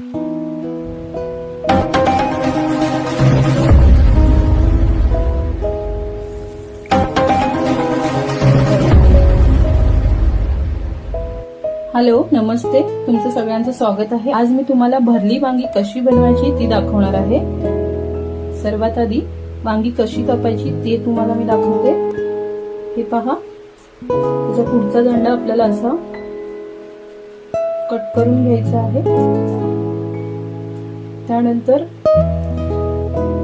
Hello, नमस्ते. तुमचं सगळ्यांचं स्वागत आहे. आज मी तुम्हाला भरली वांगी कशी बनवायची ती दाखवणार आहे. सर्वात आधी वांगी कशी कापायची ते तुम्हाला मी दाखवते. हे पहा, त्याचा पुढचा दंडा आपल्याला असा कट करून घ्यायचा आहे. त्यानंतर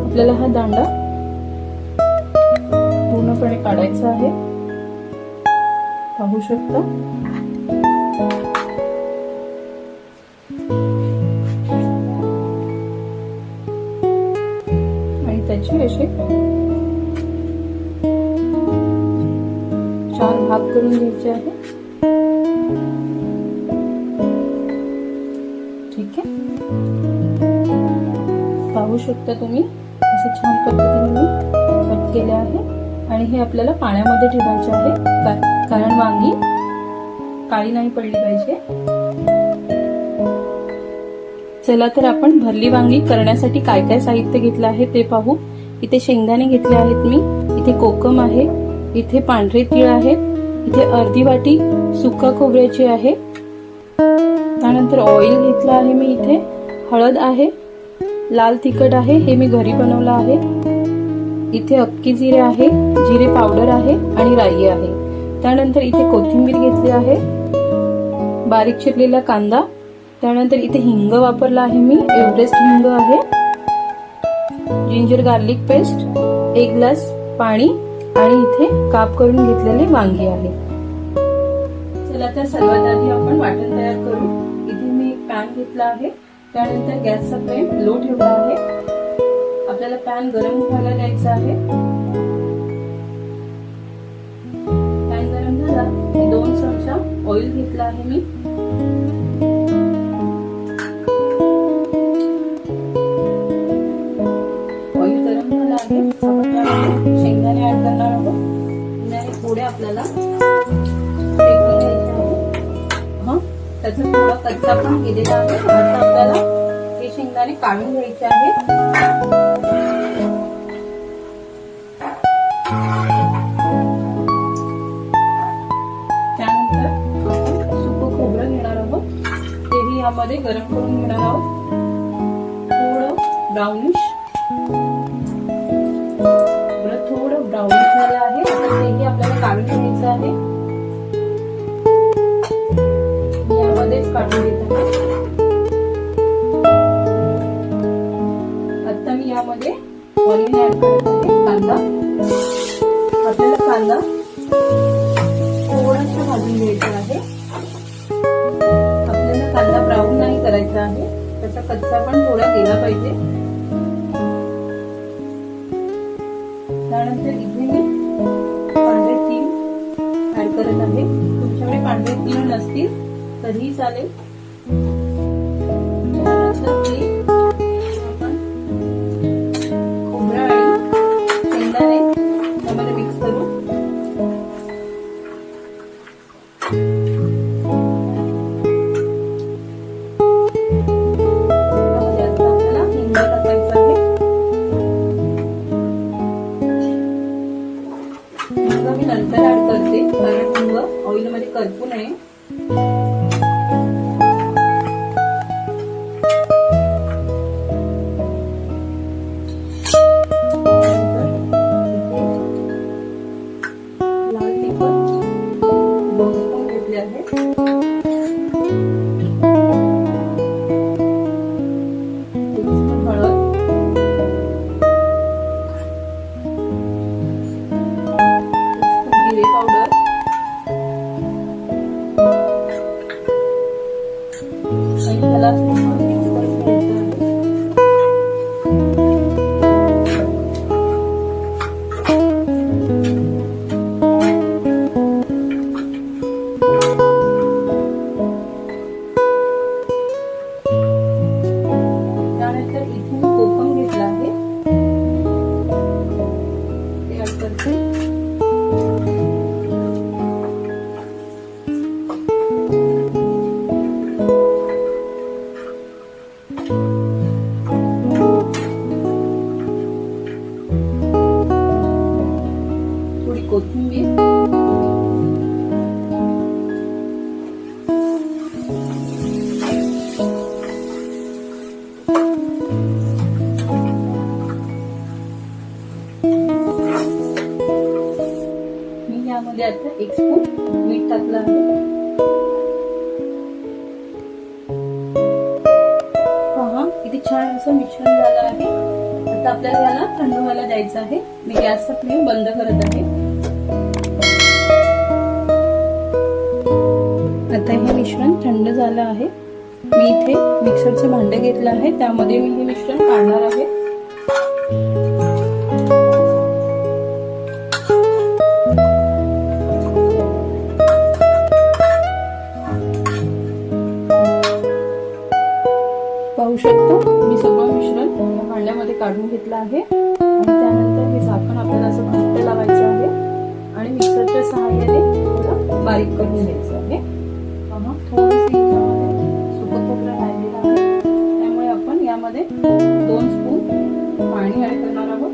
आपल्याला हा दांडा पूर्णपणे काढायचा आहे. पाहू शकता. आणि त्याचे असे 4 भाग करून घ्यायचे आहे. ठीक आहे, पाहू शकता तुम्ही असं छान पद्धतीने मी कट केले आहे. आणि हे आपल्याला पाण्यामध्ये ठेवायचे आहे, कारण वांगी काळी नाही पडली पाहिजे. चला तर आपण भरली वांगी करण्यासाठी काय काय साहित्य घेतलं आहे ते पाहू. इथे शेंगदाणे घेतले आहेत मी, इथे कोकम आहे, इथे पांढरे तीळ आहेत, इथे अर्धी वाटी सुका खोबऱ्याची आहे. त्यानंतर ऑइल घेतलं आहे मी, इथे हळद आहे, लाल तिखट आहे, हे मी घरी बनवलं आहे. इथे अख्खी जिरे आहे, जिरे पावडर आहे आणि राई आहे. त्यानंतर इथे कोथिंबीर घेतली आहे, बारीक चिरलेला कांदा. त्यानंतर इथे हिंग वापरला आहे मी, एव्हरेस्ट हिंग आहे. जिंजर गार्लिक पेस्ट, 1 ग्लास पाणी आणि इथे काप करून घेतलेले वांगी आहे. चला तर सर्वात आधी आपण वाटण तयार करू. इथे मी एक पॅन घेतला आहे. त्यानंतर गॅसचा फ्लेम लो ठेवला आहे. आपल्याला पॅन गरम व्हायला द्यायचा आहे. पॅन गरम झाला की 2 चमचा ऑइल घेतला आहे मी. ऑइल गरम झाला आहे. आपण त्यामध्ये शेंगदाणे ऍड करणार आहोत. शेंगदाणे थोडे आपल्याला शेकून घ्यायचे आहे. त्याचा थोडा कच्चा पण गेलेला आहे. आता आपल्याला हे शेंगदाणे काढून घ्यायचे आहे. त्यानंतर आपण सुकं खोबरं घेणार आहोत. तेही यामध्ये गरम करून घेणार आहोत. थोडं ब्राउनिश झालं आहे. आता तेही आपल्याला काढून घ्यायचं आहे. यामध्येच काढून घेत आहे. आता मी यामध्ये ऑनियन ऍड करत आहे. कांदा, आपल्याला कांदा थोडासा भाजून घ्यायचा आहे. आपल्याला कांदा ब्राऊन नाही करायचा आहे, त्याचा कच्चा पण थोडा गेला पाहिजे. त्यानंतर इथे मी पांढरे तीळ ऍड करत आहे. तुमच्याकडे पांढरे तीळ नसतील तरीही चालेल. त्यानंतर ते आपण खोबरं आणि शेंगदाणे त्यामध्ये मिक्स करू. आपल्याला हिंग टाकायचा आहे. हिंग मी नंतर ऍड करते, कारण हिंग ऑइल मध्ये करपू नये. लाल तिखट 2 स्पून घेतले आहे. हळद, जिरे पावडर, आणि त्याला मिक्स करून घ्यायचं आहे. त्यानंतर इथे मी कोकम घेतला आहे, ते ऍड करते. छान असं मिश्रण झालं आहे. आता आपल्याला याला थंड व्हायला द्यायचं आहे. मी गॅसचा फ्लेम बंद करत आहे. आता हे मिश्रण थंड झालं आहे. मी इथे मिक्सरचं भांडं घेतलं आहे, त्यामध्ये मी हे मिश्रण काढणार आहे. पाहू शकतो मी सगळं मिश्रण या भांड्यामध्ये काढून घेतलं आहे. आणि त्यानंतर हे झाकण आपल्याला असं घट्ट लावायचं आहे आणि मिक्सरच्या सहाय्याने थोडं बारीक करून घ्यायचं आहे. थोडंसं सुकं खोबरं राहिलेलं आहे, त्यामुळे आपण यामध्ये 2 स्पून पाणी ऍड करणार आहोत.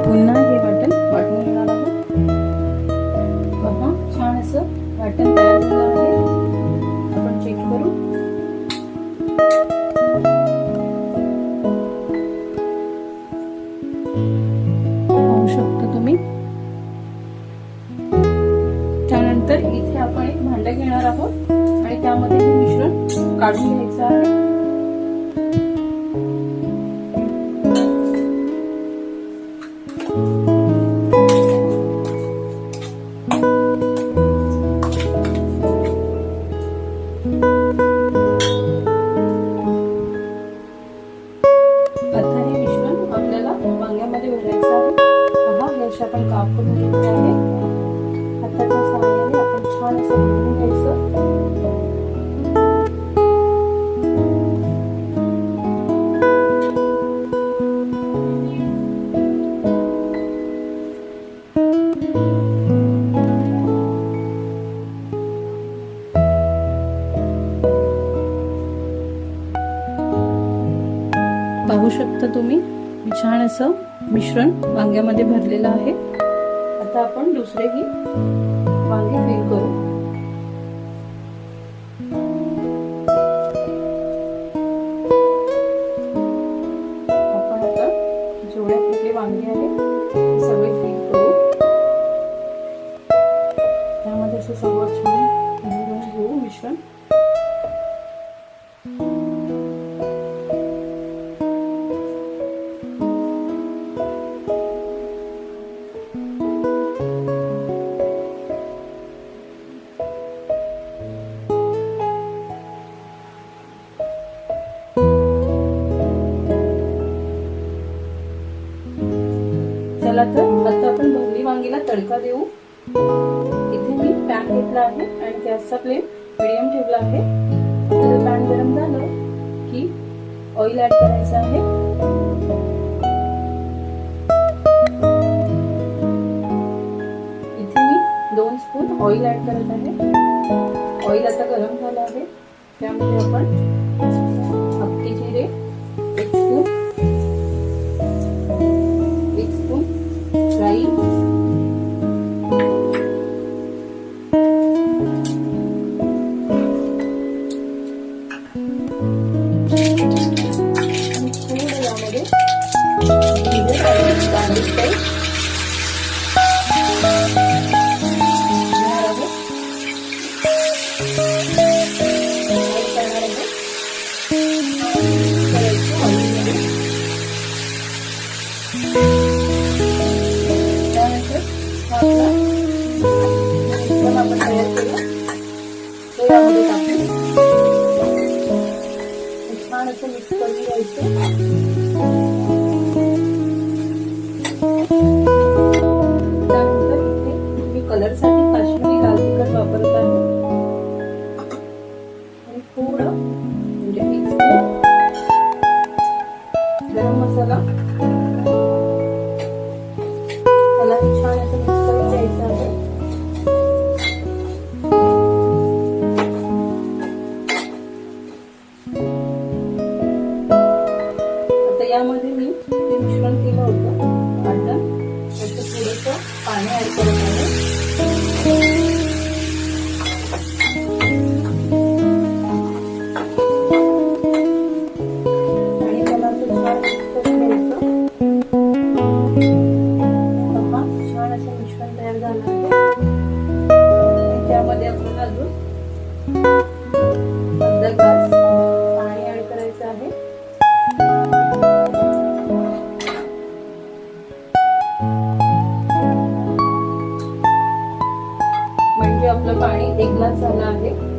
पुन्हा हे वाटण वाटून घेणार आहोत. छान असं वाटण तयार झालं आहे. आपण चेक करू. पाहू शकता तुम्ही. त्यानंतर इथे आपण एक भांडं घेणार आहोत आणि त्यामध्ये हे मिश्रण काढून घ्यायचं आहे. आता हे मिश्रण आपल्याला वांग्यामध्ये भरायचं आहे. पहा, हे असे आपण काप करून घेतले आहे. हाताच्या सहाय्याने आपण छान असं भरून घ्यायचं. पाहू शकता तुम्ही, छान असं मिश्रण वांग्यामध्ये भरलेलं आहे. आता आपण दुसरेही वांगे फिल करू. आपण आता जेवढे आपले वांगे आहेत ते सगळे फिल करू. त्यामध्ये असं सगळं छान भरून घेऊ मिश्रण. चला तर आता आपण भरली वांगीला तडका देऊ. इथे मी पॅन घेतला आहे आणि गॅसचा फ्लेम मीडियम ठेवला आहे. आपल्याला पॅन गरम झालं की ऑइल ऍड करायचं आहे. इथे मी 2 स्पून ऑइल ऍड करत आहे. ऑइल आता गरम झालं आहे, त्यामध्ये आपण अख्खे जिरे 1 स्पून, 1 स्पून राई, आपण तयार केलं ते यामध्ये टाकू. छान असं मिक्स करून घ्यायचं. त्यानंतर इथे मी कलरसाठी काश्मीरी लाल तिखट वापरत आहे आणि थोडं म्हणजे 1 स्पून गरम मसाला. त्याला छान असं मिक्स करून घ्यायचं आहे. यामध्ये आहे.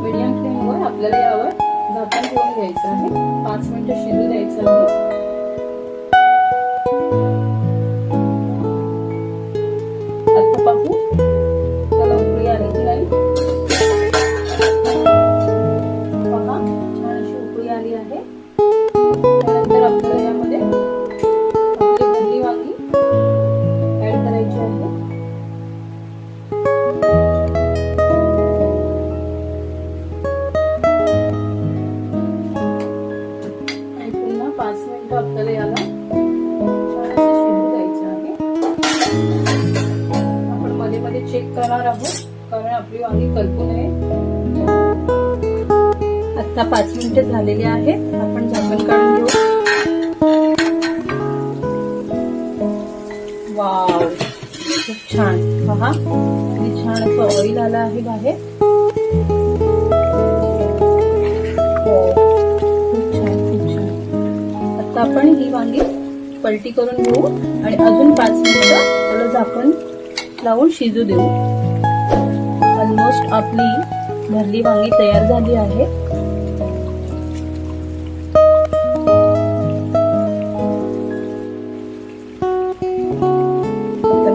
मीडियम फ्लेमवर आपल्याला यावर झाकण ठेवून घ्यायचं आहे. 5 मिनिटं शिजू द्यायचं आहे. आता पाहू त्याला उकळी आली की नाही. पहा, छान अशी उकळी आली आहे. त्यानंतर आपल्याला यामध्ये आपली भरली वांगी ऍड करायची आहे. आणि पुन्हा 5 मिनिटं आपल्याला याला छान असं शिजू द्यायचं आहे. आपण मध्ये मध्ये चेक करणार आहोत कारण आपली वांगी करपू नये. आता 5 मिनिटे झालेली आहेत. आपण झाकण काढून घेऊ. वाव, खूप छान. पहा, किती छान असं ऑइल आलं आहे बाहेर. हो, खूप छान, खूप छान. आता आपण ही वांगी पलटी करून घेऊ आणि अजून 5 मिनिटं त्याला झाकण लावून शिजू देऊ. ऑलमोस्ट आपली भरली वांगी तयार झाली आहे.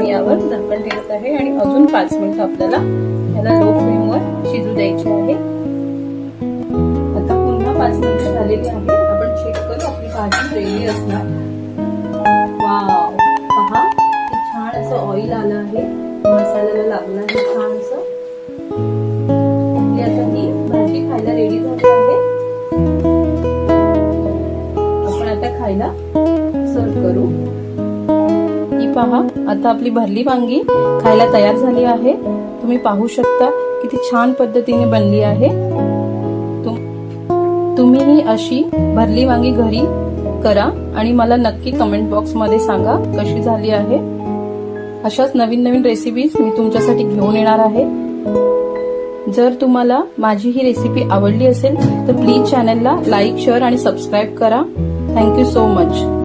यावर झाकण ठेवत आहे आणि अजून 5 मिनिटं आपल्याला याला लो फ्लेमवर शिजू द्यायचे आहे. आता पुन्हा 5 मिनिटं झालेली आहे. आपण चेक करू, आपली भाजी रेडी असणार. वाव, पहा किती छान असं ऑइल आलं आहे. मसाल्याला लागलं आहे छान असं. आपली आता ही भाजी खायला रेडी झाली आहे. आपण आता खायला सर्व करू. पहा, आता आपली भरली वांगी खायला तयार झाली आहे. तुम्ही पाहू शकता किती छान पद्धतीने बनली आहे. तुम्हीही अशी भरली वांगी घरी करा आणि मला नक्की कमेंट बॉक्स मध्ये सांगा कशी झाली आहे. अशाच नवीन नवीन रेसिपीज मी तुमच्यासाठी घेऊन येणार आहे. जर तुम्हाला माझी ही रेसिपी आवडली असेल तर प्लीज चॅनलला लाईक, शेअर आणि सबस्क्राईब करा. Thank you so much.